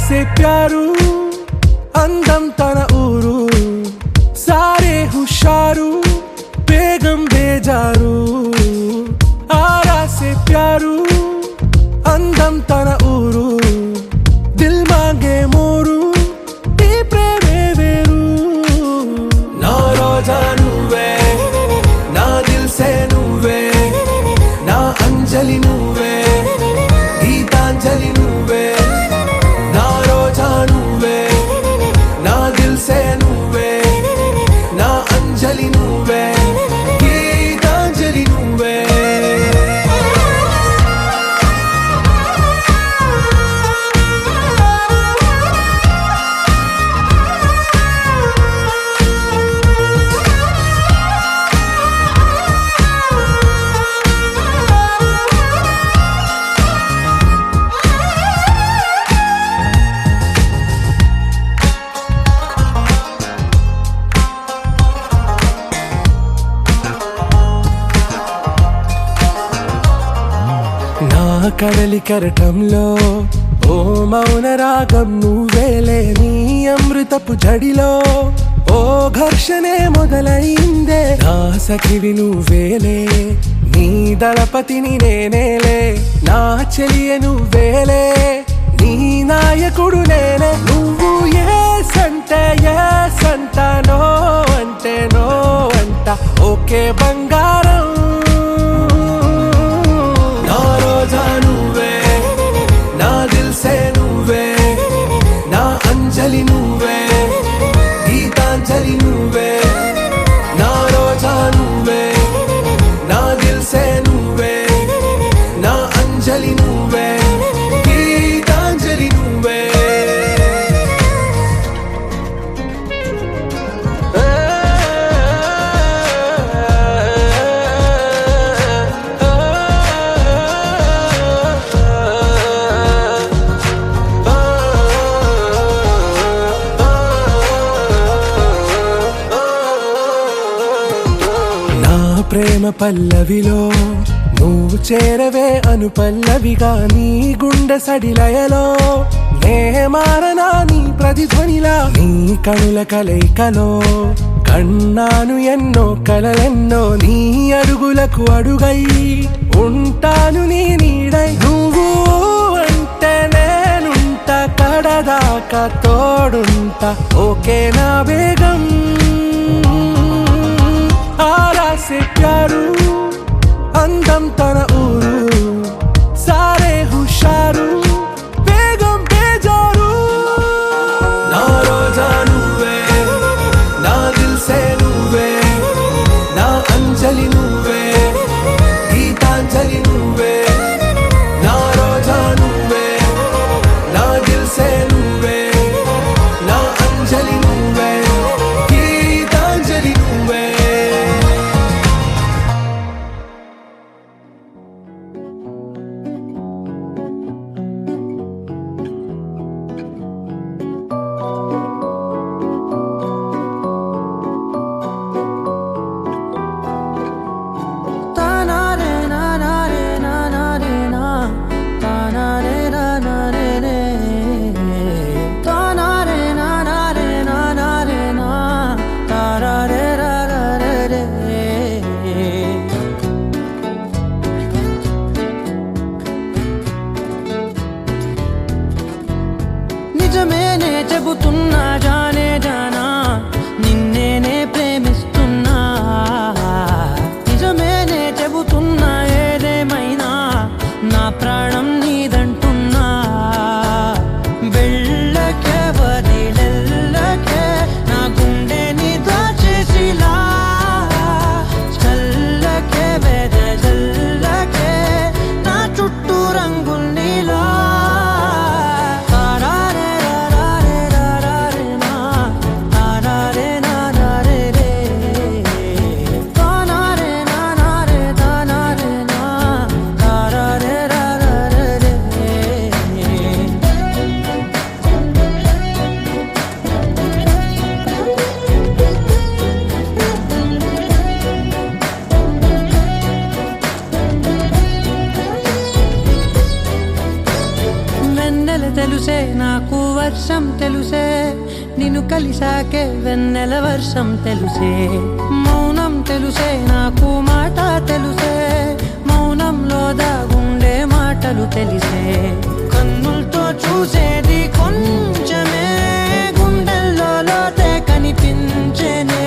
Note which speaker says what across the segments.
Speaker 1: से प्यारू అందం తన ఊరు సారే హుషారు బేగం బేజారు ఆరా సే ప్యారు అందం తన ఊరు దిల్ మాంగే మోరు ఈ ప్రేమే వేరు నా రోజా నువ్వే నా దిల్ సే నువ్వే నా అంజలి నువ్వే గీతాంజలి నువ్వే నా రోజా నువ్వే నా దిల్ సే నువ్వే నా అంజలి నువ్వే గీతాంజలి నువ్వే కడలి కరటంలో ఓ మౌన రాగం నువ్వేలే నీ అమృతపు జడిలో ఓ ఘర్షణే మొదలైందే నా సఖివి నువ్వేలే నీ దళపతిని నేనేలే నా చెలియ నువ్వేలే నీ నాయకుడు నేనే నువ్వు ఏ సంట నో అంటే నో అంట ఓకే బంగారం నువ్వే నా దిల్ సే నువ్వే నా అంజలి నువ్వే గీతాంజలి నువ్వే నా రోజా నువ్వే నా దిల్ సే నువ్వే నా అంజలి నువ్వే గీతాంజలి నువ్వే ప్రేమ పల్లవిలో నువ్వు చేరవే అను పల్లవిగా నీ గుండె సడిలయలో నే మారనా నీ ప్రతిధ్వనిలా నీ కనుల కలయికలో కన్నాను ఎన్నో కలలెన్నో నీ అడుగులకు అడుగై ఉంటాను నీ నీడై నువ్వు అంటే నేనుంట కడదాకా తోడుంటా ఓకే నా బేగం ఆరా సే ప్యారు అందం తన ఊరు సారే హుషారు బేగం బేజారు నా రోజా నువ్వే నా దిల్ సే నువ్వే నా అంజలి నువ్వే గీతాంజలి నువ్వే నా రోజా నువ్వే నా దిల్ సే నువ్వే నా అంజలి నువ్వే గీతాంజలి నువ్వే
Speaker 2: na na వర్షం తెలుసే నిన్ను కలిసాకే వెన్నెల వర్షం తెలుసే మౌనం తెలుసే నాకు మాట తెలుసే మౌనంలో దాగుండే మాటలు తెలిసే కన్నులతో చూసేది కొంచెమే గుండెల్లో లోతే కనిపించేనే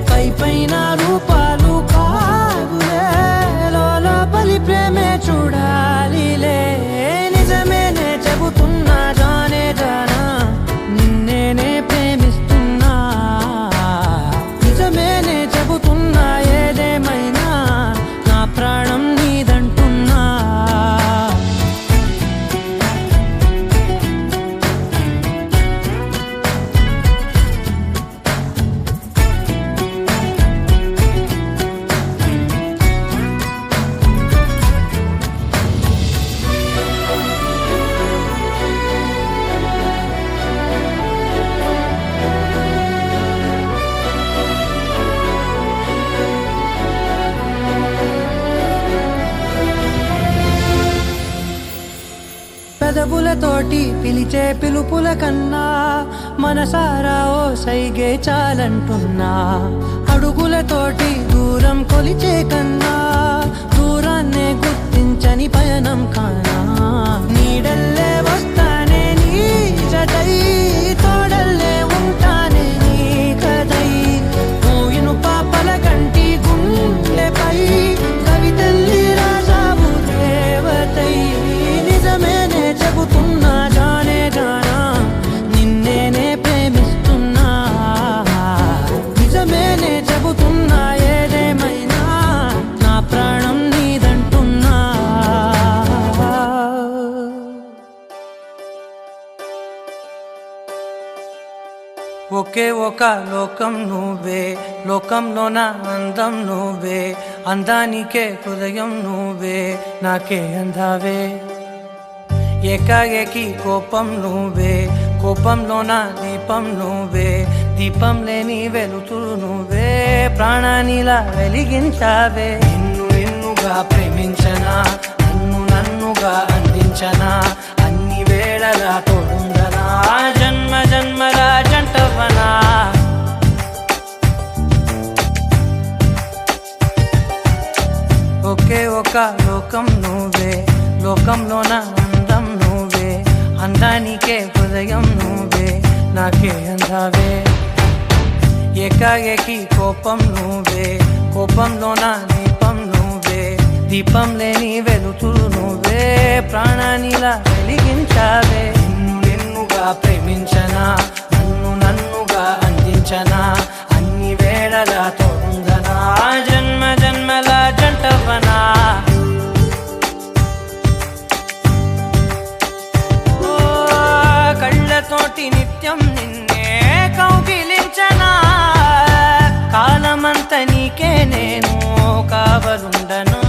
Speaker 2: పై పైన రూపాలు కాదులే లోపలి ప్రేమే చూడాలిలే నిజమేనే చెబుతున్నా జానే జానా నిన్నేనే ప్రేమిస్తున్నా నిజమేనే చెబుతున్నా ఏదేమైనా నా ప్రాణం నీదంటున్నా పెదవులతోటి పిలిచే పిలుపుల కన్నా మనసారా ఓ సైగే చాలంటున్నా అడుగులతోటి దూరం కొలిచే కన్నా దూరాన్నే గుర్తించని పయనం కానా నీడల్లే వస్తానే నీ జతై తోడల్లే ఉంటానే నీ కదై మోయిను పాపల కంటి గుండెపై కవితల్లి రాజావు దేవతై నిజమేనే చెబుతున్నా జానే జానా నిన్నేనే ప్రేమిస్తున్నా నిజమేనే చెబుతున్నా ఏదేమైనా నా ప్రాణం నీదంటున్నా ఒకే ఒక లోకం నువ్వే లోకంలో నా అందం నువ్వే అందానికే హృదయం నువ్వే నాకే అందావే ఏకాఏకి కోపం నువ్వే కోపంలో నా దీపం నువ్వే దీపం లేని వెలుతురు నువ్వే ప్రాణానిలా వెలిగించావే నిన్నుగా ప్రేమించనా నన్నుగా అందించనా అన్ని వేళలా తోడుందనా జన్మ జన్మల జంటవనా ఒకే ఒక లోకం నువ్వే లోకంలో నా అందం నువ్వే అందానికే హృదయం నువ్వే నాకే అందావే ఏకాఏకి కోపం నువ్వే కోపంలో నా దీపం నువ్వే దీపం లేని వెలుతురు నువ్వే ప్రాణానిలా వెలిగించావే నిన్నుగా ప్రేమించనా నన్నుగా అందించనా అన్ని వేళలా తోడుందనా జన్మ జన్మల జంటవనా కళ్ళతోటి నిత్యం నిన్నే కౌగిలించనా కాలమంత నీకే నేను కావలుండనా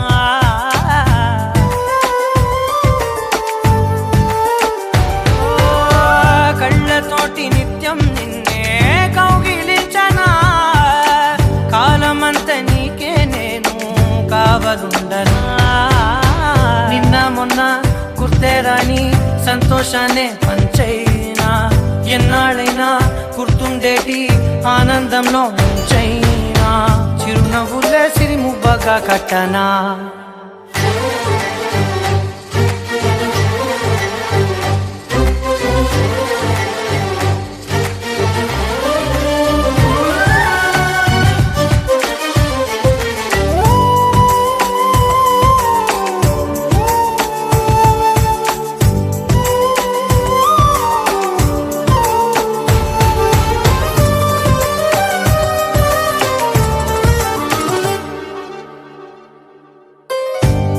Speaker 2: కళ్ళతోటి నిత్యం నిన్నే కౌగిలించనా కాలమంత నీకే నేను కావలుండనా నిన్న మొన్న గుర్తేరాని సంతోషాన్నే పంచైనా ఎన్నాళ్ళైనా గుర్తుండేటి ఆనందంలో ఉంచైనా చిరునవ్వులే సిరిముబ్బగా కట్టనా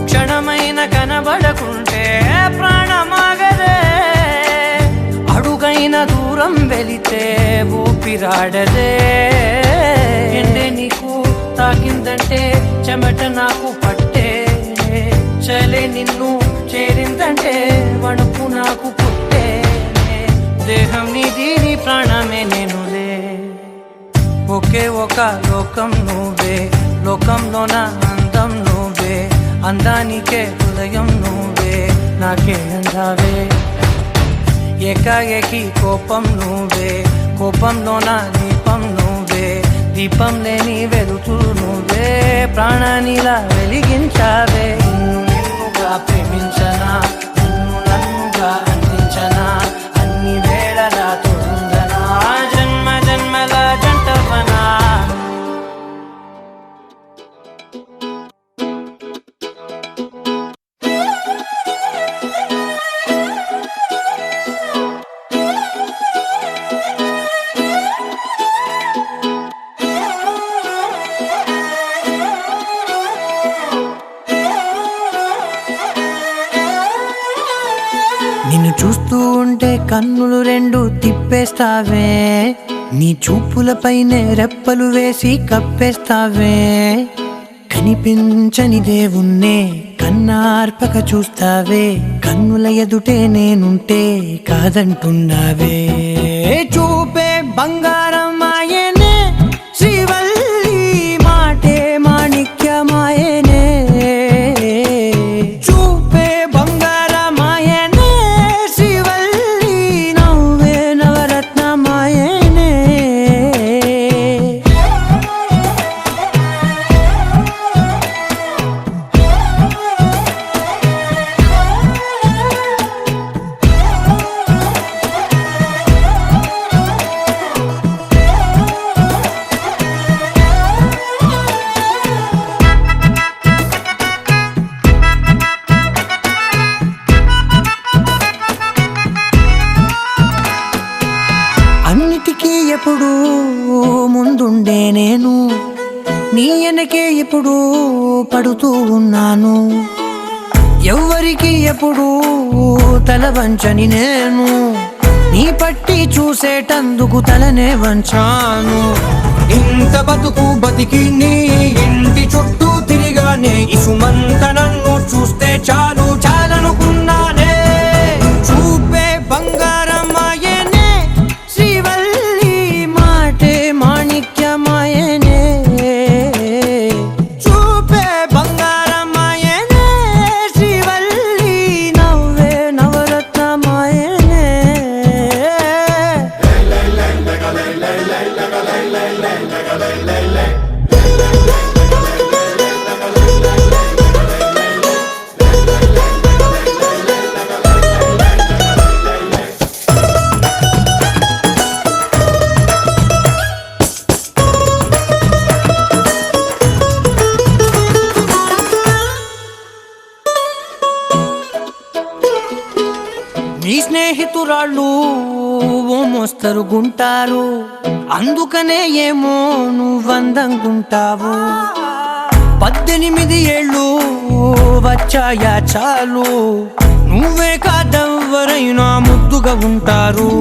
Speaker 2: క్షణమైన కనబడకుంటే ప్రాణమాగదే అడుగైన దూరం వెళితే ఊపిరాడదే ఎండే నీకు తాకిందంటే చెమట నాకు పట్టే చలే నిన్ను చేరిందంటే వణుకు నాకు పుట్టే దేహం నీది నీ ప్రాణమే నేనులే ఒకే ఒక లోకం నువ్వే లోకంలో నా అందం నువ్వే అందానికే హృదయం నువ్వే నాకే అందావే ఏకాఏకి కోపం నువ్వే, కోపంలోన దీపం నువ్వే, దీపం లేని వెలుతూ నువ్వే, ప్రాణానిలా వెలిగించావే. నిన్నుగా ప్రేమించనా, నిన్ను నన్నుగా అందించనా, అన్ని వేళలా తోడుందనా, జన్మ జన్మల జంటవనా. నిన్ను చూస్తూ ఉంటే కన్నులు రెండు తిప్పేస్తావే, నీ చూపులపైనే రెప్పలు వేసి కప్పేస్తావే. కనిపించని దేవుణ్ణే కన్నార్పక చూస్తావే, కన్నుల ఎదుటే నేనుంటే కాదంటున్నావే. చూపే బంగారం ఆయనే, శ్రీవల్లి మాటే మాణిక్యమాయనే. చూపే బంగారమాయనే, శ్రీవల్లి నవ్వే నవరత్నమాయనే. అన్నిటికీ ఎప్పుడు ముందుండే నేను, నీ వెనకే ఎప్పుడు పడుతూ ఉన్నాను. ఎవ్వరికి ఎప్పుడు తల వంచని నేను, నీ పట్టి చూసేటందుకు తలనే వంచాను.
Speaker 3: ఇంత బతుకు బతికి నీ ఇంటి చుట్టూ తిరిగానే, ఇసుమంత నన్ను చూస్తే చాలు చాలనుకున్నానే. చూపే బంగారమాయనే, శ్రీవల్లి మాటే మాణిక్యమాయనే. చూపే బంగారమాయనే, శ్రీవల్లి నవ్వే నవరత్నమాయనే. నీ స్నేహితురాళ్ళు ఓ మోస్తరుగుంటారు, అందుకనే ఏమో నువ్వందంగుంటావు. 18 ఏళ్ళు వచ్చాయా చాలు, నువ్వే కాదెవ్వరైనా ముద్దుగా ఉంటారు.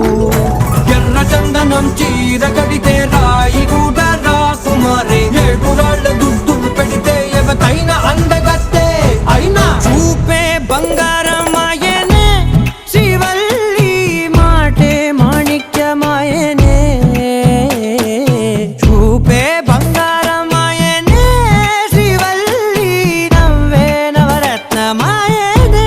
Speaker 3: ఎర్ర చందనం చీర కడితే రాయి కూడా రాకుమారే, 7 రాళ్ళ దుద్దులు పెడితే ఎవతైనా అందగత్తే అయినా.
Speaker 2: చూపే బంగారమాయనే, శ్రీవల్లి మాటే మాణిక్యమాయనే. చూపే బంగారమాయనే, శ్రీవల్లి నవ్వే నవరత్నమాయనే.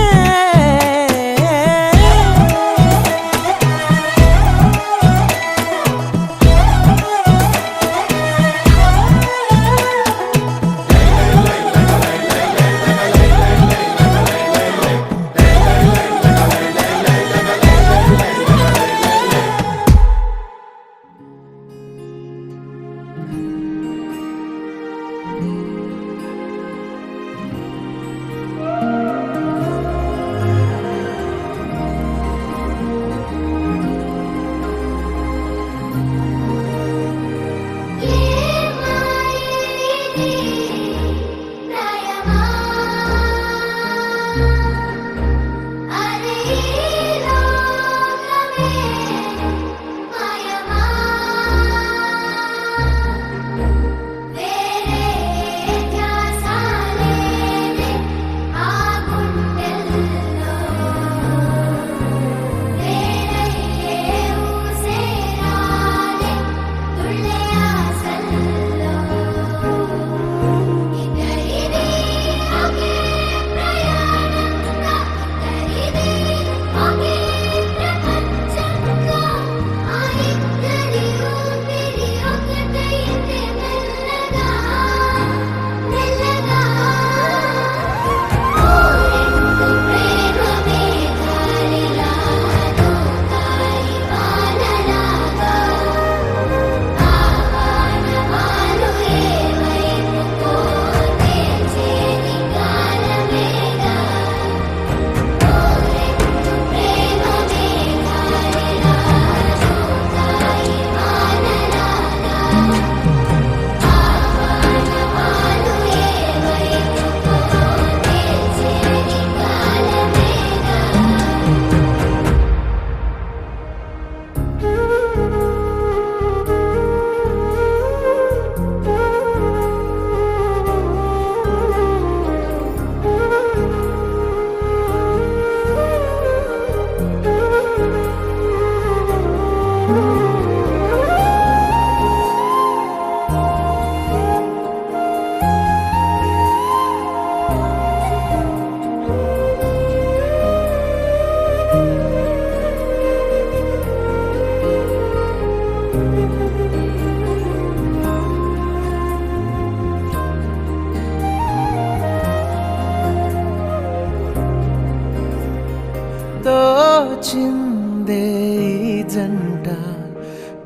Speaker 1: జంట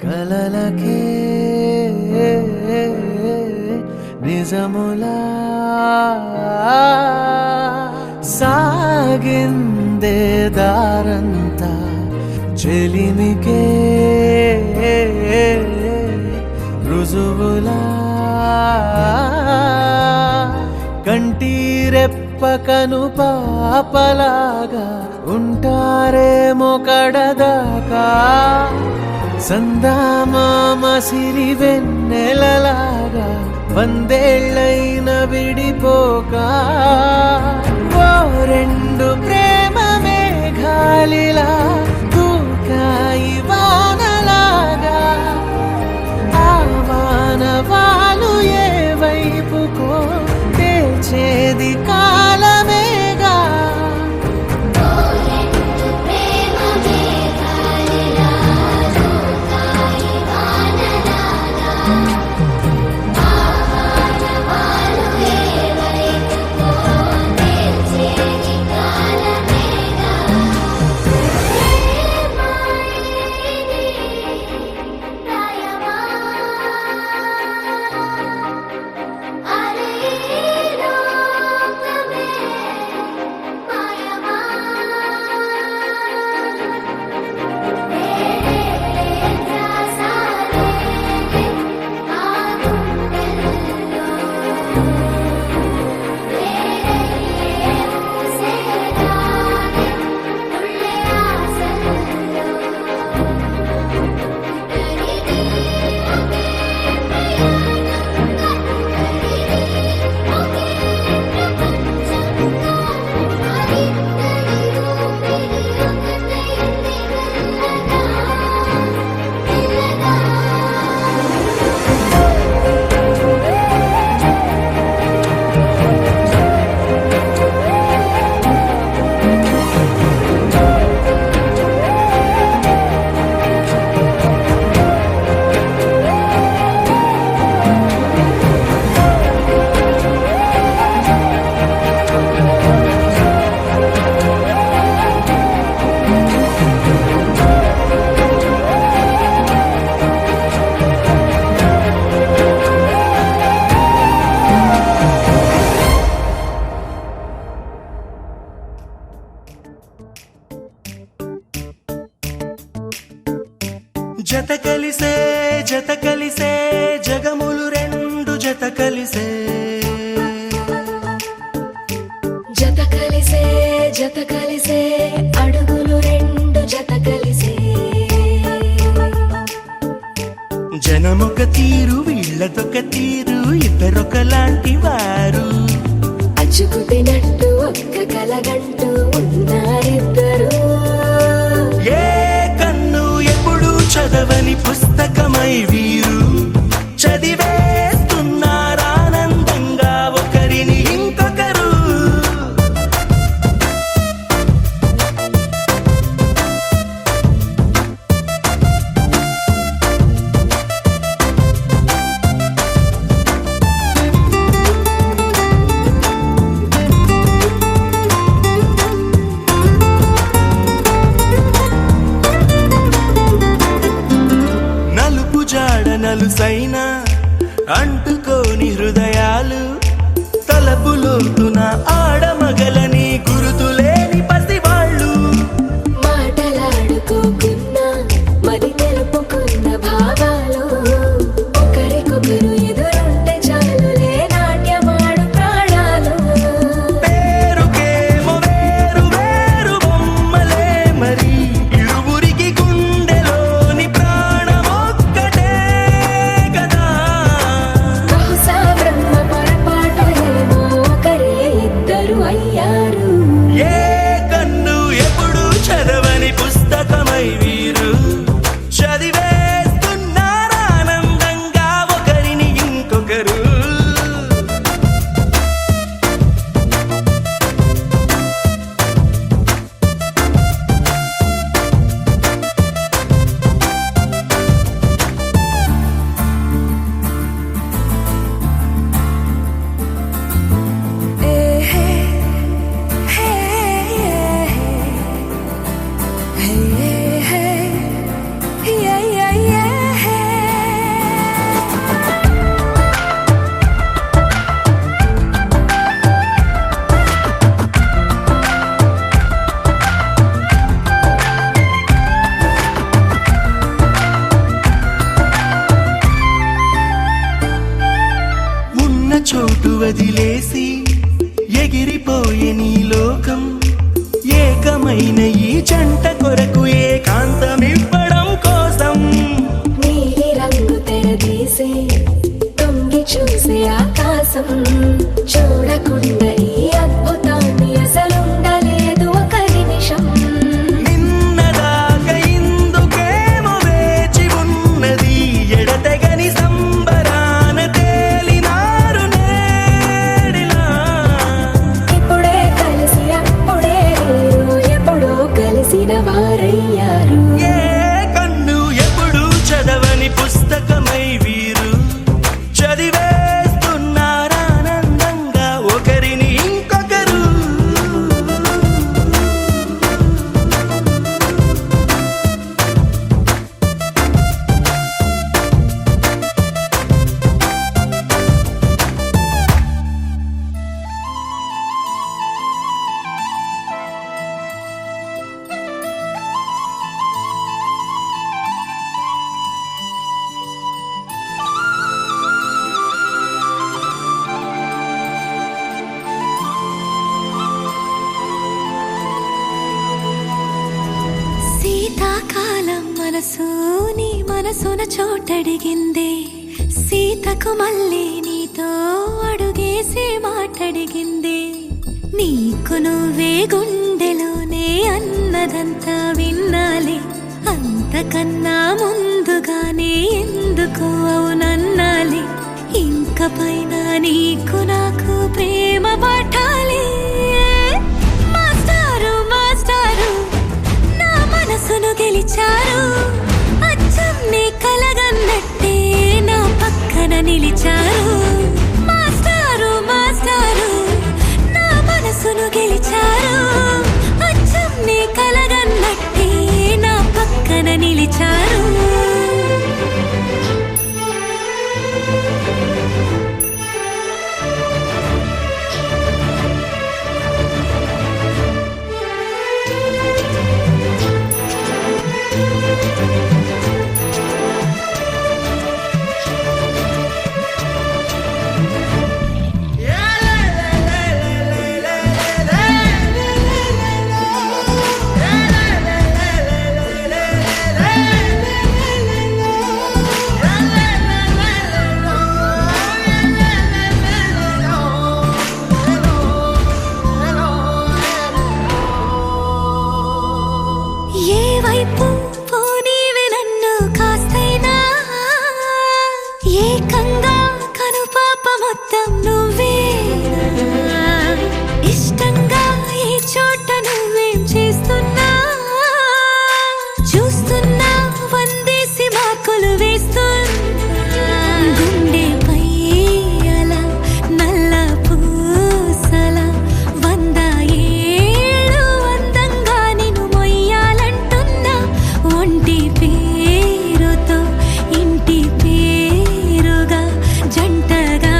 Speaker 1: కలలకే నిజములా సాగిందే దారంతా చెలిమికే రుజువులా కంటిరెప్పకను పాపలాగా ఉంటారేమో కడదాకా సందామామ సిరి వెన్నెలలాగా వందేళ్ళైన విడిపోక ఓ రెండు ప్రేమ మేఘాలిలా దూకాయి వానలాగా ఆ వానవాలు ఏ వైపుకో తెచేది కాలమేగా జత కలిసే జగములు రెండు జత కలిసే
Speaker 4: జత కలిసే అడుగులు రెండు జత కలిసే
Speaker 1: జనమొక తీరు వీళ్ళదొక తీరు ఇద్దరొకలాంటి వారు
Speaker 4: అచ్చుకు తినట్టు ఒక్క కలగంటూ ఉన్నారిద్దరు
Speaker 1: ఏ కన్ను ఎప్పుడు చదవని పుస్తకమై వీరు చదివేస్తున్నారానందంగా ఒకరిని ఇంకొకరు నలుసైన అంటుకోని హృదయాలు తలపులోతున ఆడమగలని గురుతులేని పసివాళ్ళు
Speaker 4: మాటలాడుకోకున్నా మరి తెలుపుకున్న భావాలు ఒకరికొకరు ఎదురుంటే చాలులే నాట్యమాడు ప్రాణాలు
Speaker 1: పేరుకేమో వేరు వేరు బొమ్మలే మరి ఇరువురికి గుండెలోని ప్రాణమొక్కటే కదా
Speaker 4: బహుశా బ్రహ్మ పొరపాటు ఏమో ఒకరే ఇద్దరు అయ్యారు
Speaker 1: వదిలేసి ఎగిరిపోయే నీ లోకం ఏకమైన ఈ జంట కొరకు ఏకాంతమివ్వడం కోసం
Speaker 4: నీలి రంగు తెరదీసే తొంగి చూసే ఆకాశం చూడకుండా ఈ అద్భుతాన్ని అసలుండలేదు ఒక నిమిషం
Speaker 1: నిన్నదాకా ఇందుకేమో వేచి ఉన్నది ఎడతెగని సంబరాన తేలినారు నేడిలా
Speaker 4: ఇప్పుడే కలిసి అప్పుడే లేరు ఎప్పుడో కలిసిన వారయ్యారు
Speaker 1: ఏ కన్ను ఎప్పుడు చదవని పుస్తకమై వీరు చదివేస్తున్నారానందంగా ఒకరిని ఇంకొకరు
Speaker 4: శీతాకాలం మనసు నీ మనసున చోటడిగిందే సీతకు మళ్ళీ నీతో అడుగేసి మాటడిగిందే నీకు నువ్వే గుండెలోనే అన్నదంతా విన్నాలే అంతకన్నా ముందుగానే ఎందుకు అవునన్నాలే ఇంక పైన నీకు నాకు ప్రేమ పాఠాలే మాస్టారు మాస్టారు నా మనసును గెలిచారు అచ్చం నీ కలగన్నట్టే నా పక్కన నిలిచారు మాస్టారు మాస్టారు నా మనసును గెలిచారు అచ్చం నీ కలగన్నట్టే నా పక్కన నిలిచారు ఏ వైపు పోనీవే నన్ను కాస్తైనా ఏకంగా కనుపాప మొత్తం నువ్వే ఇష్టంగా ఈ చోట నువ్వేం చేస్తున్నా చూస్తున్నా వందేసి మార్కులు వేస్తున్నా గుండెపై అలా నల్ల పూసల 100 ఏళ్ళు అందంగా నిన్ను మొయ్యాలంటున్నా ఒంటి పేరుతో ఇంటి పేరుగా జంటగా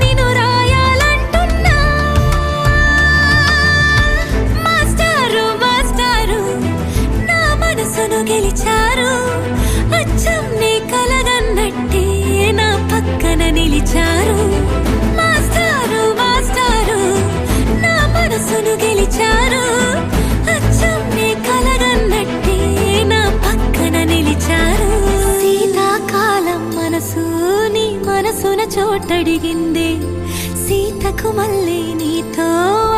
Speaker 4: నిన్ను రాయాలంటున్నా మాస్టారు మాస్టారు నా మనసును గెలిచారు అచ్చం నీ కలగన్నట్టే నా పక్కన నిలిచారు మాస్టారు మాస్టారు నా మనసును గెలిచారు అచ్చం నీ కలగన్నట్టే నా పక్కన నిలిచారు శీతాకాలం మనసు నీ మనసున చోటడిగిందే సీతకు మళ్ళీ నీతో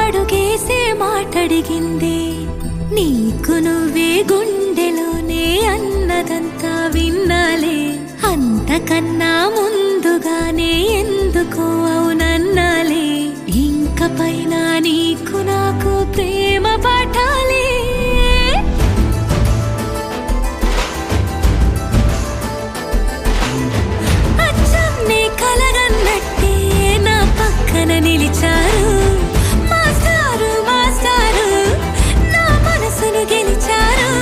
Speaker 4: అడుగేసే మాటడిగిందే నీకు నువ్వే గుండెలోనే అన్నదంతా విన్నాలే అంతకన్నా ముందుగానే ఎందుకు అవునన్నాలే ఇంక పైన నీకు నాకు ప్రేమ పాఠాలే అచ్చం నీ కలగన్నట్టే నా పక్కన నిలిచారు మాస్టారు మాస్టారు నా మనసును గెలిచారు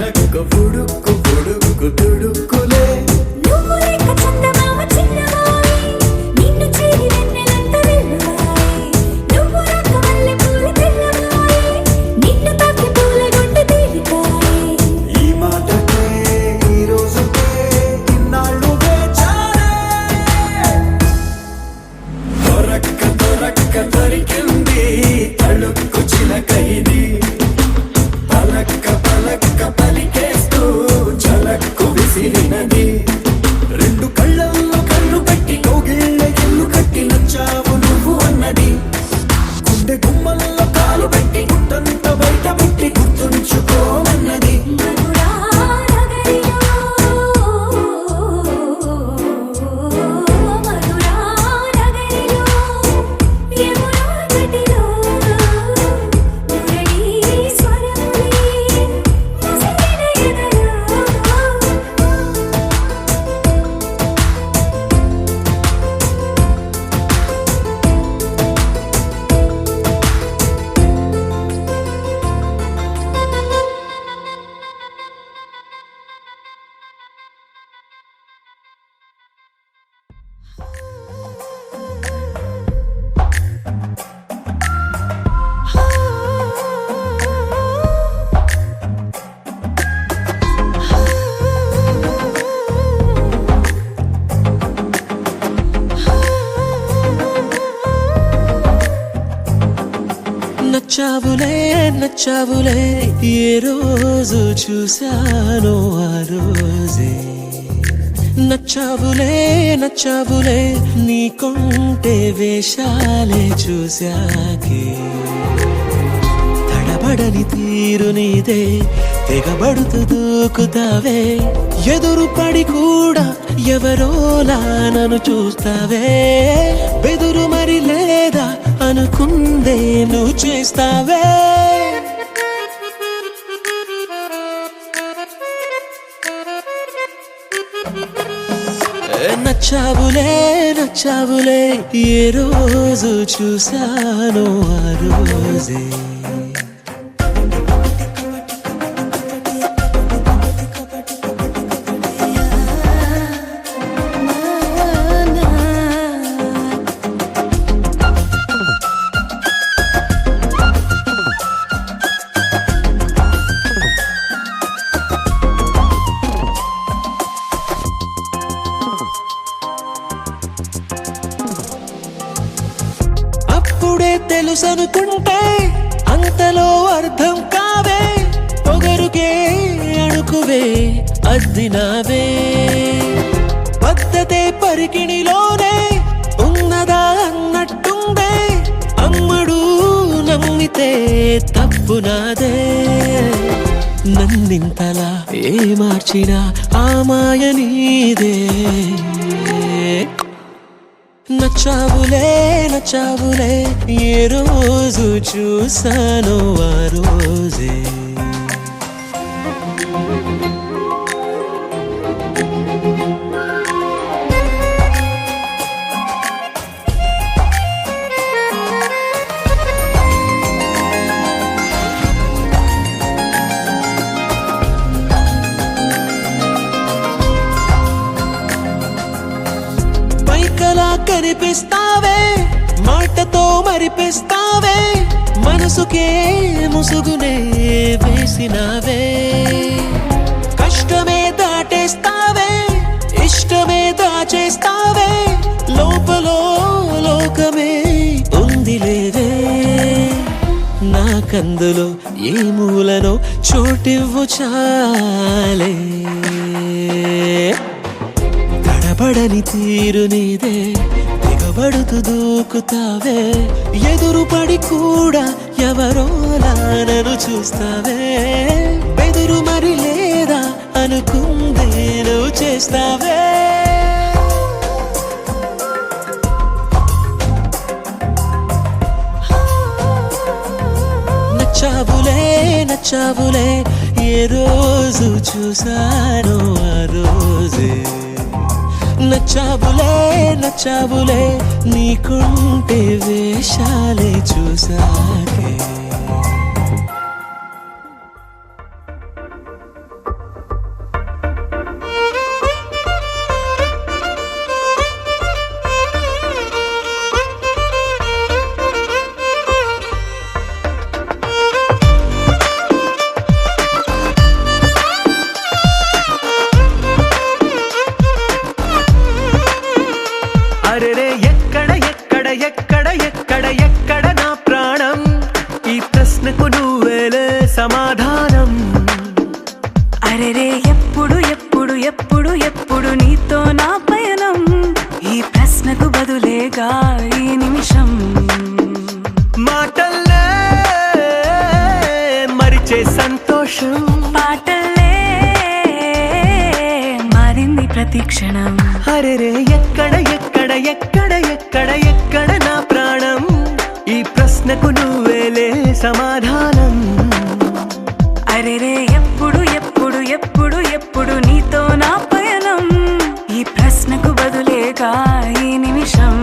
Speaker 1: తనకు బుడుక్కు బుడుక్కు తుడుక్కులే
Speaker 4: నువ్వు లేక చందమామ చిన్నవాయి నిన్ను చేరి వెన్నెలంత వెల్లువాయి నువ్వు రాక మల్లె పూలు తెల్లవాయి నిన్ను తాకి పూల గుండె తేలికాయి
Speaker 1: ఈ మాటకే ఈ రోజుకే ఇన్నాళ్ళు వేచారే దొరక్క దొరక్క దొరికింది తళుక్కు చిలకైది పలక్క పలక్క పలికేస్తూ చలక్కు విసిరినది రెండు కళ్ళల్లో కన్ను పెట్టి కౌగిళ్ళ ఇల్లు కట్టి నచ్చావు నువ్వు అన్నది గుండె గుమ్మల్లో కాలు పెట్టి గుట్టంత బయట పెట్టి గుర్తుంచుకోమన్నది
Speaker 4: మధురా నగరిలో మధురా నగరిలో యమునా నదిలో మురళీ స్వరములే ముసిరిన ఎదలో
Speaker 3: నచ్చావులే నచ్చావులే ఏ రోజు చూశానో ఆ రోజే నచ్చావులే నచ్చావులే నీకుంటే వేషాలే చూశాకే తడబడని తీరు నీదే తెగబడుతూ దూకుతావే ఎదురు పడి కూడా ఎవరోలా నన్ను చూస్తావే బెదురు మరి లేదా అనుకుందే నువ్వు చేస్తావే నచ్చావులే నచ్చావులే ఏ రోజు చూశానో ఆ రోజే అప్పుడే తెలుసనుకుంటే అంతలో అర్థం కావే పొగరుకే అణుకువే అద్దినావే పద్ధతే పరికిణిలోనే ఉన్నదా అన్నట్టుందే అమ్మడు నమ్మితే తప్పు నాదే నన్నింతలా ఏ మార్చినా ఆ మాయ నీదే నచ్చావులే నచ్చావులే ఏ రోజు చూశానో ఆ రోజే పైకలా కనిపిస్తావే మాటతో మరిపిస్తావే మనసుకే ముసుగునే వేసినావే కష్టమే దాటేస్తావే ఇష్టమే దాచేస్తావే లోపలో లోకమే ఉందిలేవే నాకందులో ఏ మూలనో చోటివ్వు చాలే తడబడని తీరు నీదే తెగబడుతూ దూకుతావే ఎదురు పడి కూడా ఎవరోలా నన్ను చూస్తావే బెదురు మరి లేదా అనుకుందే నువ్వు చేస్తావే నచ్చావులే నచ్చావులే ఏ రోజు చూశానో ఆ రోజే నచ్చావులే నచ్చావులే నీకుంటే వేషాలే చూసాకే
Speaker 4: అరెరే ఎప్పుడు ఎప్పుడు ఎప్పుడు ఎప్పుడు నీతో నా పయనం ఈ ప్రశ్నకు బదులేగా ఈ నిమిషం
Speaker 1: మాటల్లే మరిచే సంతోషం
Speaker 4: పాటల్లే మారింది ప్రతి క్షణం
Speaker 1: అరెరే ఎక్కడ ఎక్కడ ఎక్కడ ఎక్కడ ఎక్కడ నా ప్రాణం ఈ ప్రశ్నకు నువ్వేలే సమాధానం
Speaker 4: అరెరే ఎప్పుడు ఎప్పుడు ఎప్పుడు ఎప్పుడు నీతో నా పయనం ఈ ప్రశ్నకు బదులేగా ఈ నిమిషం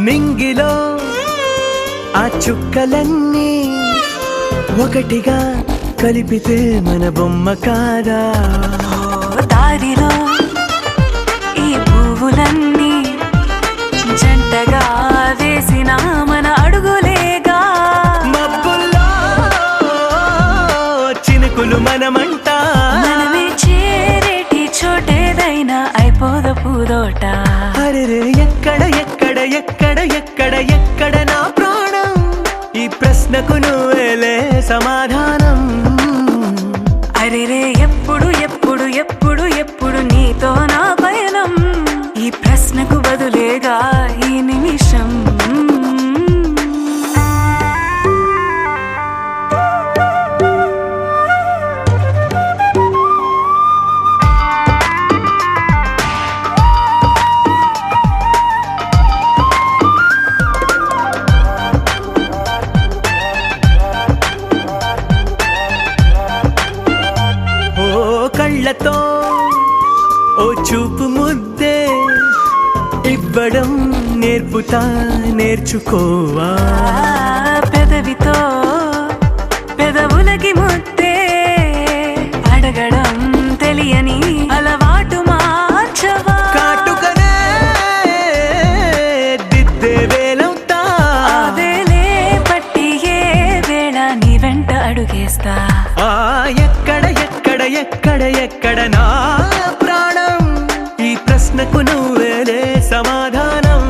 Speaker 1: మింగిలో ఆ చుక్కలన్నీ ఒకటిగా కలిపితే మన బొమ్మ కాదా
Speaker 4: దారిలో ఈ పువ్వులన్నీ జంటగా వేసిన మన అడుగులేగా
Speaker 1: మబ్బుల్లో చినుకులు మనమంట
Speaker 4: మనమే చేరేటి చోటేదైనా అయిపోద పూదోట
Speaker 1: అరెరే ఎక్కడ ఎక్కడ ఎక్కడ ఎక్కడ ఎక్కడ నా ప్రాణం ఈ ప్రశ్నకు నువ్వేలే సమాధానం
Speaker 4: అరెరే ఎప్పుడు ఎప్పుడు ఎప్పుడు ఎప్పుడు నీతో నా పయనం ఈ ప్రశ్నకు బదులేగా ఈ నిమిషం
Speaker 1: ఓ కళ్ళతో ఓ చూపు ముద్దే ఇవ్వడం నేర్పుతా నేర్చుకోవా
Speaker 4: పెదవితో పెదవులకి ముద్దే అడగడం తెలియని అలవాటు మార్చవా
Speaker 1: కాటుకనే దిద్దే వేలవుతా
Speaker 4: వేలే పట్టి ఏ వేళ నీ వెంట అడుగేస్తా
Speaker 1: ఆ ఎక్కడ ఎక్కడ ఎక్కడ ఎక్కడ నా ప్రాణం ఈ ప్రశ్నకు నువ్వేలే సమాధానం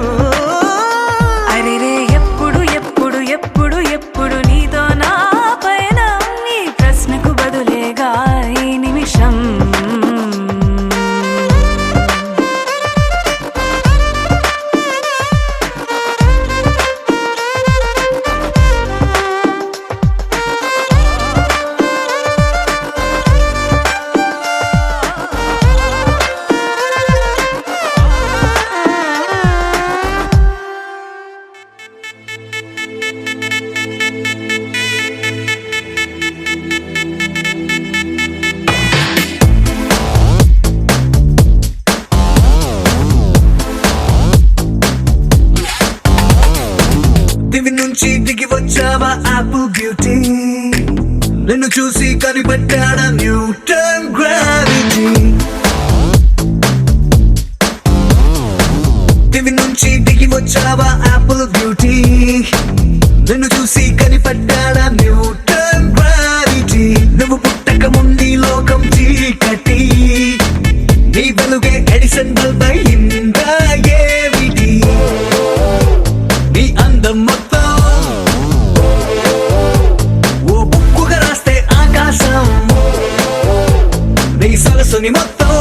Speaker 4: అరెరే ఎప్పుడు ఎప్పుడు ఎప్పుడు ఎప్పుడు నీతో నా పైన ఈ ప్రశ్నకు బదులేగా ఈ నిమిషం
Speaker 1: దివి నుంచి దిగి వచ్చావా ఆపిల్ బ్యూటీ నిన్ను చూసి కనిపెట్టాడా న్యూటన్ గ్రావిటీ దివి నుంచి దిగి వచ్చావా ఆపిల్ బ్యూటీ నిన్ను చూసి కనిపెట్టాడా న్యూటన్ గ్రావిటీ నువ్వు పుట్టక ముందు లోకం చీకటి నీ వెలుగే ఎడిసన్ బల్బ్ అయిందా ఏమిటి నీ అందం మొత్తం ఓ బుక్కుగా రాస్తే ఆకాశం నీ సరస్సుని మొత్తం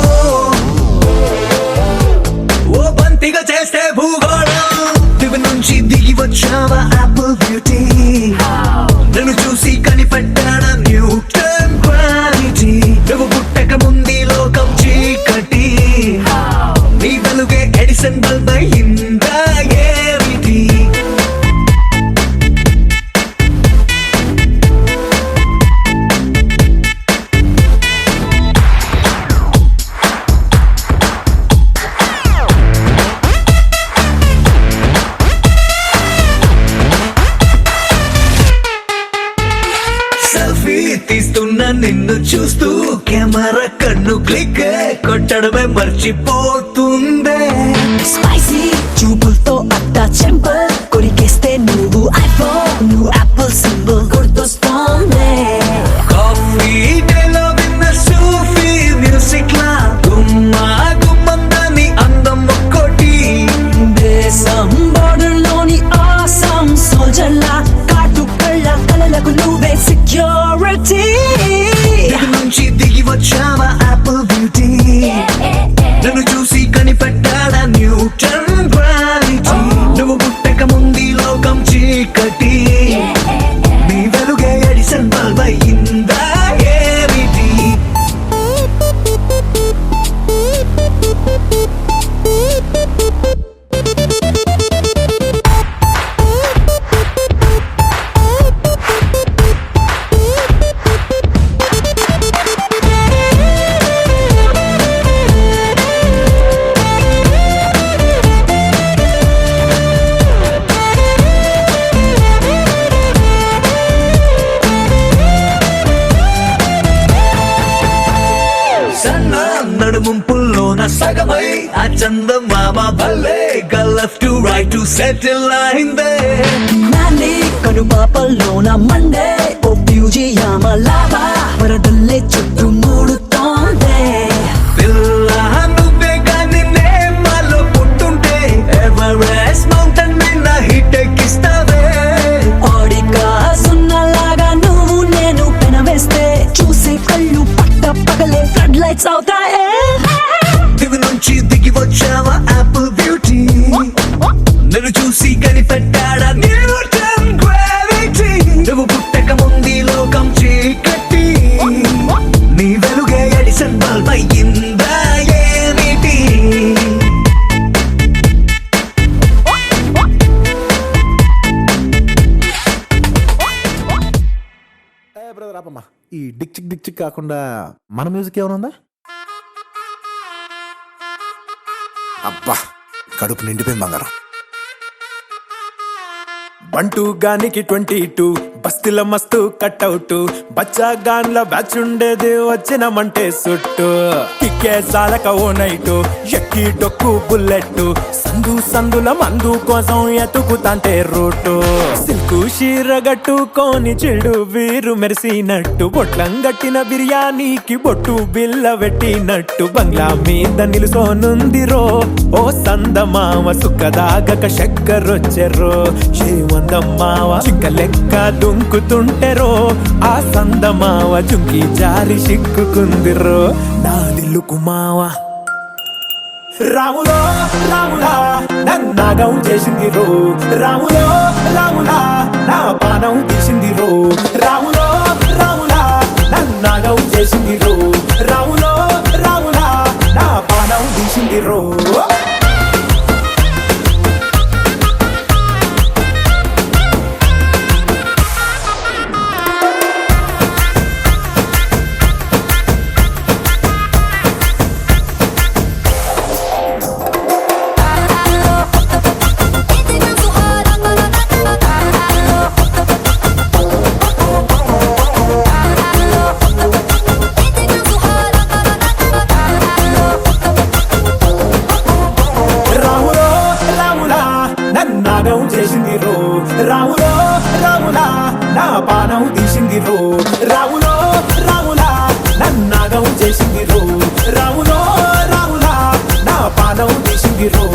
Speaker 1: ఓ బంతిగా చేస్తే భూగోళం దివి నుంచి దిగి వచ్చావా ఆపిల్ బ్యూటీ నన్ను చూసి కనిపెట్టాడా న్యూటన్ గ్రావిటీ నువ్వు పుట్టక ముందు లోకం చీకటి నీ వెలుగే ఎడిసన్ బల్బ్ అయిందా ఏమిటి నిన్ను చూస్తూ కెమెరా కన్ను క్లిక్ కొట్టడమే మర్చిపోతుందే.
Speaker 5: స్పైసీ చూపులతో అట్టా చెంపల్ కొరికేస్తే నువ్వు ఐఫోన్ నువ్వు యాపిల్ సింబల్ గుర్తొస్తోంది.
Speaker 1: కాఫీ డేలో విన్న సూఫీ మ్యూజిక్ లా గుమ్మా గుమ్మందాని అందం ఒక్కోటి.
Speaker 5: దేశం బోర్డర్ లోని ఆసాం సోల్జర్ లా కాటు కళ్ళ కలలకు నువ్వే సెక్యూరిటీ.
Speaker 1: దిగు నుంచి దిగి వచ్చావా యాపిల్ బ్యూటీ, నన్ను చూసి కనిపెట్టాడా న్యూటన్ గ్రావిటీ. నువ్వు పుట్టక ముందు లోకం చీకటి, నీ వెలుగే ఎడిసన్ బల్బ్ అయిందా ఏమిటి? సన్న నడుముంపుల్లోన సగమై ఆ చందమామ భలే left to right to settle అయిందే.
Speaker 5: నాని కనుపాపల్లోన మండే ఓ బ్యూజియామ లావా వరదల్లే చుట్టూ మూడుతోంది.
Speaker 1: పిల్ల నువ్వే గాని నేమాలో పుట్టుంటే ఎవరెస్ట్ మౌంటైన్ మీద హిట్ ఎక్కిస్తావే.
Speaker 5: ఓడిగా సున్నలాగా నువ్వు నేను పెనవేస్తే చూసే కళ్ళు పట్ట పగలే ఫ్లడ్ లైట్స్ అవుతాయే.
Speaker 1: దిగు నుంచి దిగి వచ్చావా యాపిల్ బ్యూటీ, నన్ను చూసి కనిపెట్టాడా న్యూటన్ గ్రావిటీ. నువ్వు పుట్టక ముందు లోకం చీకటి, నీ వెలుగే ఎడిసన్ బల్బ్ అయ్యిందా ఏమిటి?
Speaker 6: బ్రదర్ ఆపమ్మా, ఈ డిక్ చిక్ కాకుండా మన మ్యూజిక్ ఏమైనా ఉందా? అబ్బా కడుపు నిండిపోయింది బంగారం. బంటూ గానికి 22 బస్తీల మస్తు కట్అవుట్ బచ్చా గాన్ల బ్యాచ్ ఉండేది వచ్చినమంటే సుట్టు కిక్కే సాలక ఓ నైటు ఎక్కి డొక్కు బుల్లెట్ సందుల మందు కోసం ఎతుకుతాంటే రూటు సిల్కు షీరగట్టుకోని చెడు వీరు మెరిసినట్టు బొట్లం గట్టిన బిర్యానీకి బొట్టు బిల్ల పెట్టినట్టు బంగ్లా మీద నిలుసోనుందిరో ఓ సందమామ సుక్కదాగక చక్కరొచ్చెరో శ్రీమందమ్మావ చింక లెక్క దుంకుతుంటెరో ఆ సందమావ చుంకి జారి సిక్కుకుందిరో నా దిల్లుకు మావ. రాములో రాములా నన్నాగం చేసింది రో, రాములో రాములా నా పానం తీసింది రో, రాములో రాములా నన్నాగం చేసింది రో, రాములో రాములా నా పానం తీసింది రో. చేసింది రో, రాములో రాములా నా పానం తీసింది రో, రాములో రాములా నన్నాగం చేసింది రో, రాములో రాములా నా పానం తీసింది రో.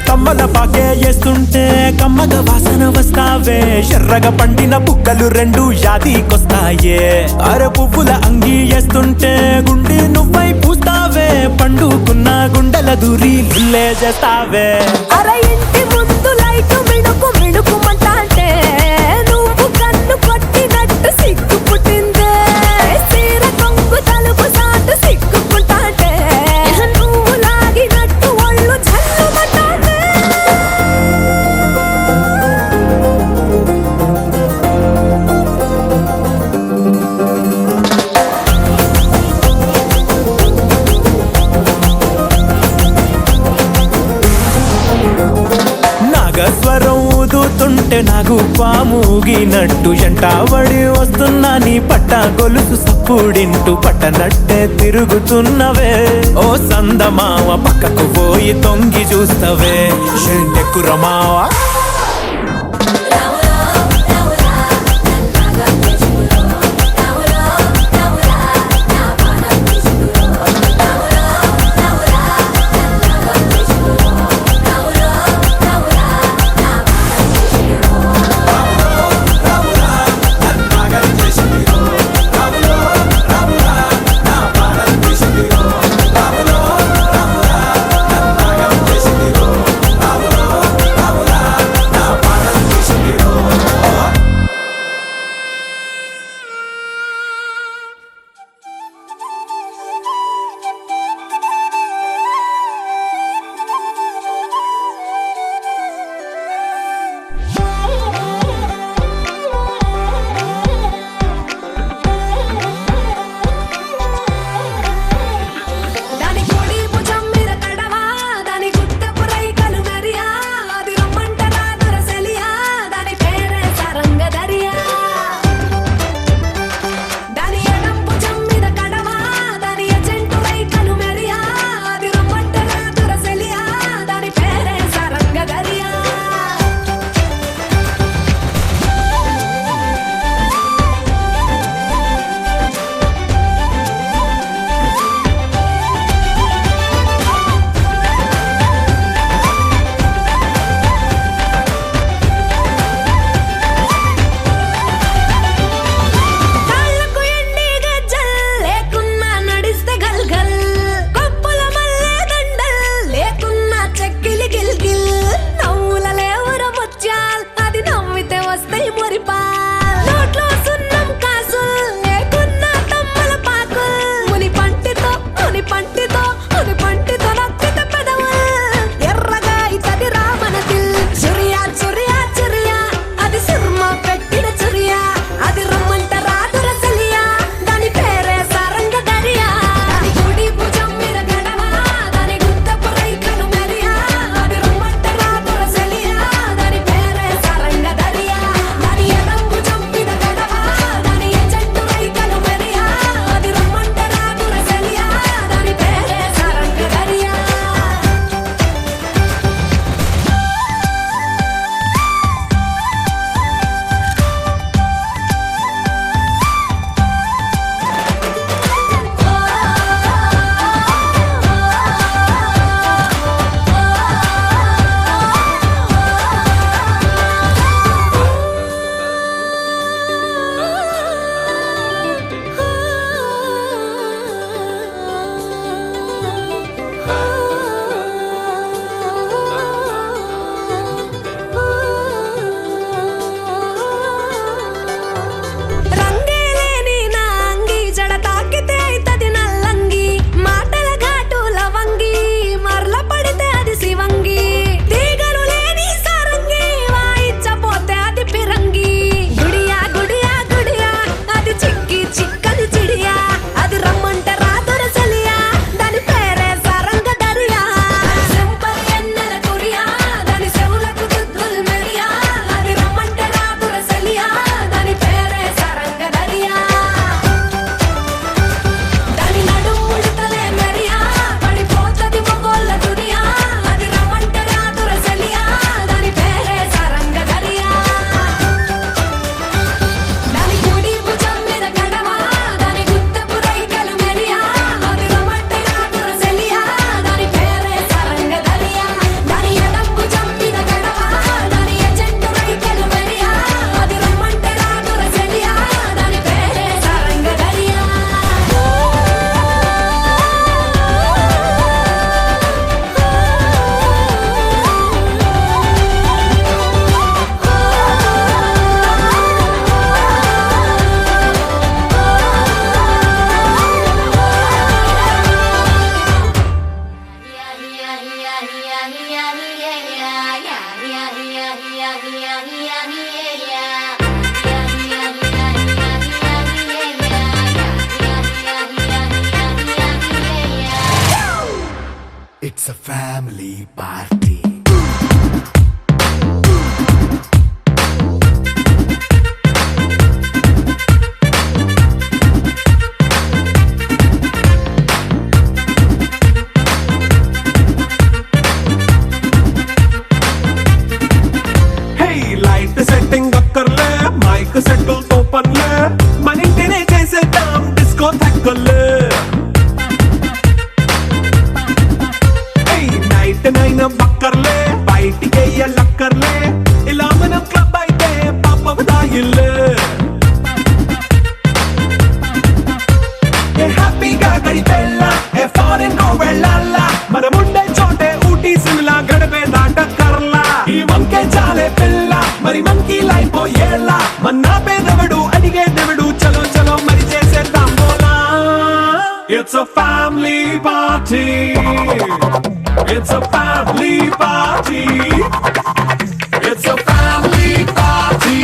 Speaker 6: తమ్మల పాకే వేస్తుంటే కమ్మగ వాసన వస్తావే, ఎర్రగా పండిన బుక్కలు రెండు యాదికొస్తాయే, అర పువ్వుల అంగి వేస్తుంటే గుండి నువ్వై పూస్తావే, పండుకున్న గుండెల దూరి లుల్లే చేస్తావే.
Speaker 4: అరే ఇంటి ముందు లైట్ మిణుకు మిణుకుమంటే నువ్వు కన్ను కొట్టినట్టు సిగ్గు పుట్టిందే.
Speaker 6: ఊగినట్టు ఎంటావడి వస్తున్నా నీ పట్ట గొలుసు సప్పుడింటూ పట్టనట్టే తిరుగుతున్నవే ఓ సందమావ పక్కకు పోయి తొంగి చూస్తవే షెంటెక్కురమావా It's a family party. చికెనైన బక్కర్లే బయటికెయ్యలక్కర్లే ఇలా మనం క్లబ్ అయితే పాపవుదా ఇల్లే హ్యాపీగా గడిపెళ్ళ ఏ ఫారెన్ నో వెళ్ళాల మనముండే చోటే ఊటీ సిమ్లా గడిపే దాటక్కర్లా ఈ వంకే చాలే పిల్ల మరి మంకీ లైఫ్ పోయేళ్ళ మన్నా పేదవడు అడిగేదెవడు చలో చలో మరి చేసేద్దాం బోలా It's a family party It's a family party It's a family party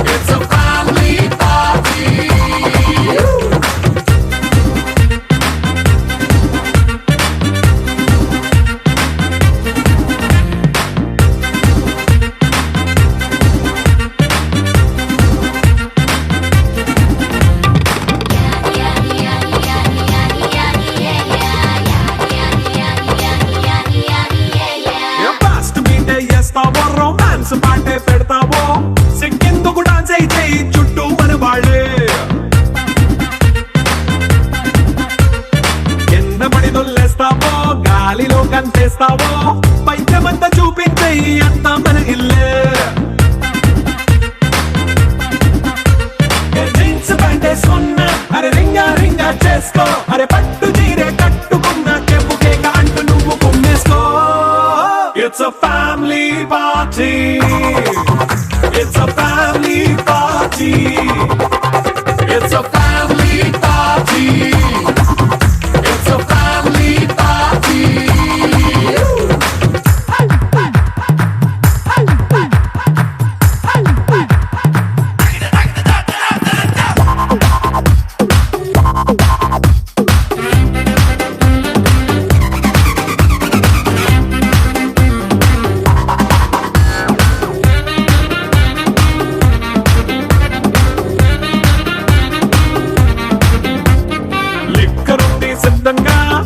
Speaker 6: It's a family party romance పాటే పెడతావో సిగ్గెందుకు డాన్స్ అయి చేయి చుట్టూ మన వాళ్ళే కింద పడి దొల్లేస్తావో గాలిలో కంటేస్తావో పైద్యమంతా చూపించేయి అంతా మన ఇల్లే జీన్స్ ప్యాంట్ వేసుకున్నా అరే రింగా రింగా చేసుకో అరే పట్టు చీరే కట్టుకున్నా చెప్పు కేక అంటూ నువ్వు కుమ్మేసుకో It's a family party It's a family party It's a family party It's a family party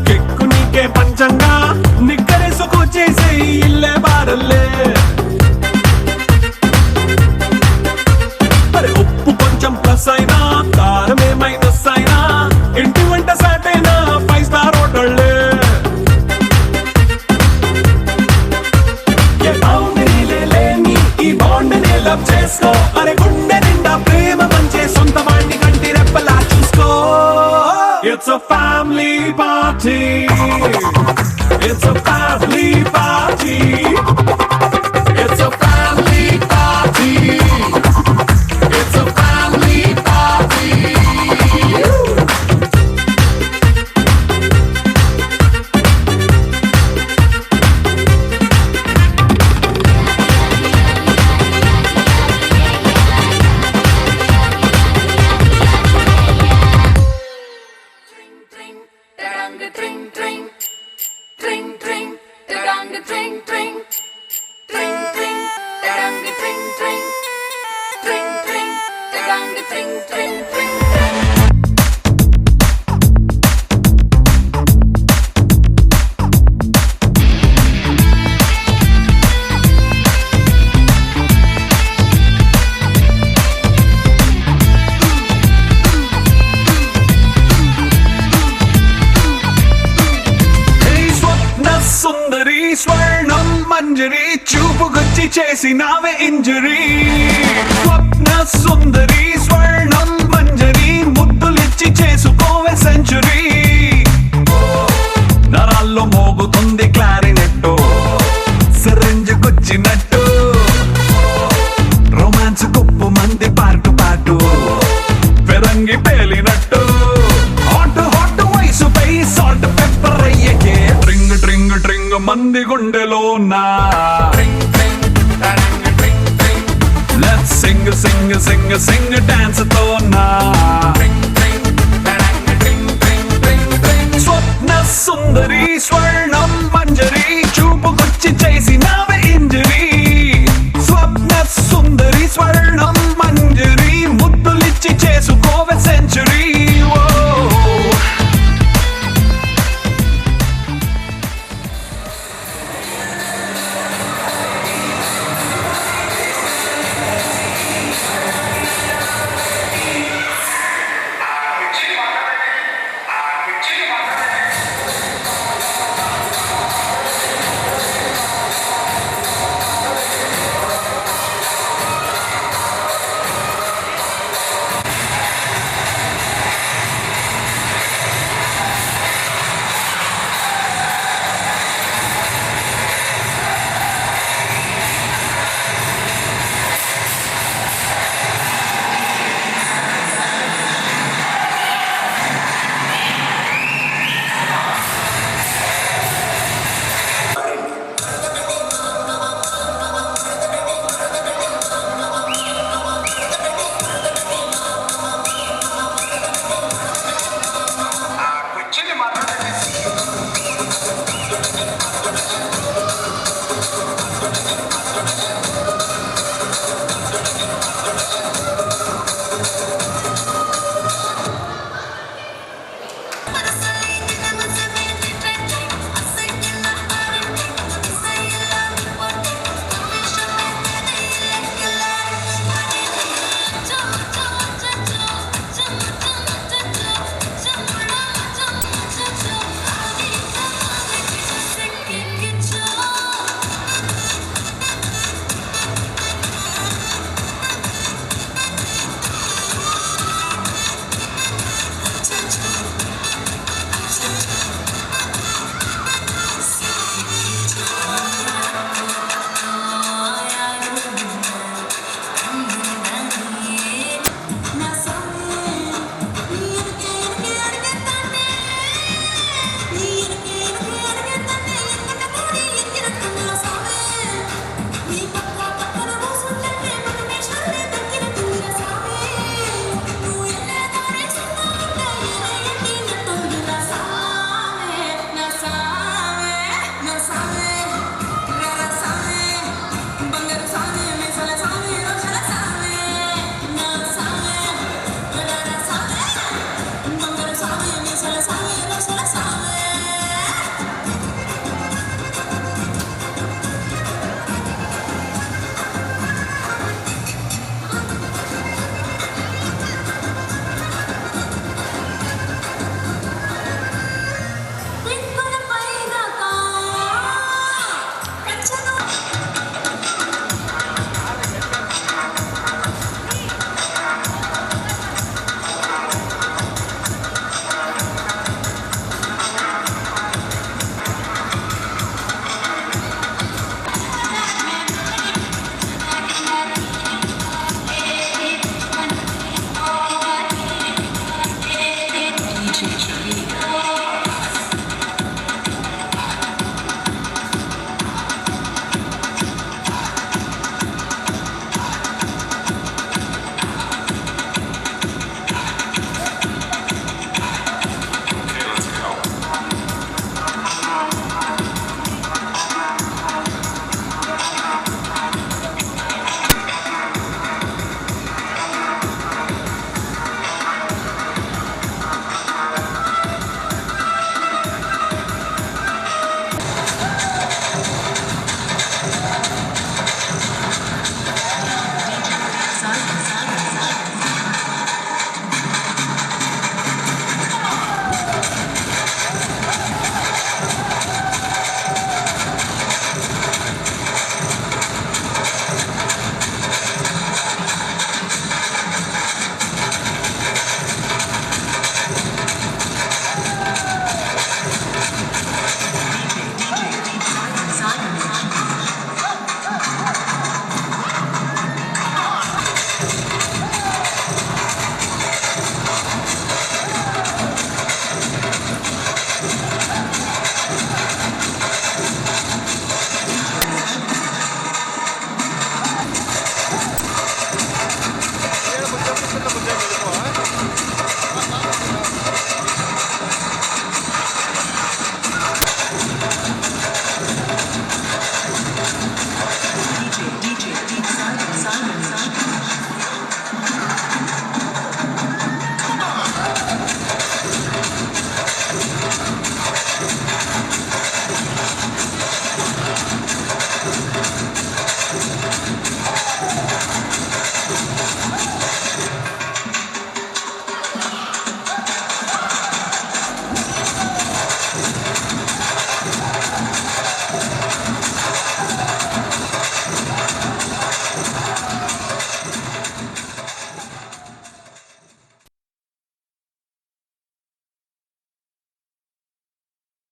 Speaker 6: కెక్కు నీకే పంచంగా నిక్కరేసుకు చేసే ఇల్లే బారల్లే మరి ఉప్పు కొంచెం ప్లస్ అయినా కారమే మైనస్ అయినా ఇంటి వంట సాటైనా 5 స్టార్ హోటళ్ళే ఏ బౌండరీలే లేని ఈ బాండ్నే లవ్ చేసుకో అరే గుండె నిండా ప్రేమ మంచే సొంత వాణ్ణి కంటి రెప్పలా చూసుకో It's a family party It's a family party It's a family party It's a family party స్వర్ణం మంజరి చూపుకొచ్చి చేసినావే ఇంజరీ స్వప్న సుందరి స్వర్ణం మంజరి ముద్దులిచ్చి చేసుకోవే సెంచురీ నరాల్లో మోగుతుంది క్లారినెట్టు సిరంజుకొచ్చినట్టు రొమాన్స్ కుప్పు మంది పాటు పాటు పెరంగి పేలినట్టు హాట్ హాట్ వయసుపై సాల్ట్ పెప్పర్ అయ్యకే ట్రింగ్ ట్రింగ్ ట్రింగ్ మంది గుండెలో నా Let's sing sing sing sing dance తో నా స్వప్న సుందరి స్వర్ణం మంజరి చూపుకొచ్చి చేసినావే ఇంజరీ స్వప్న సుందరి స్వర్ణం మంజరి ముద్దులిచ్చి చేసుకోవే సెంచురీ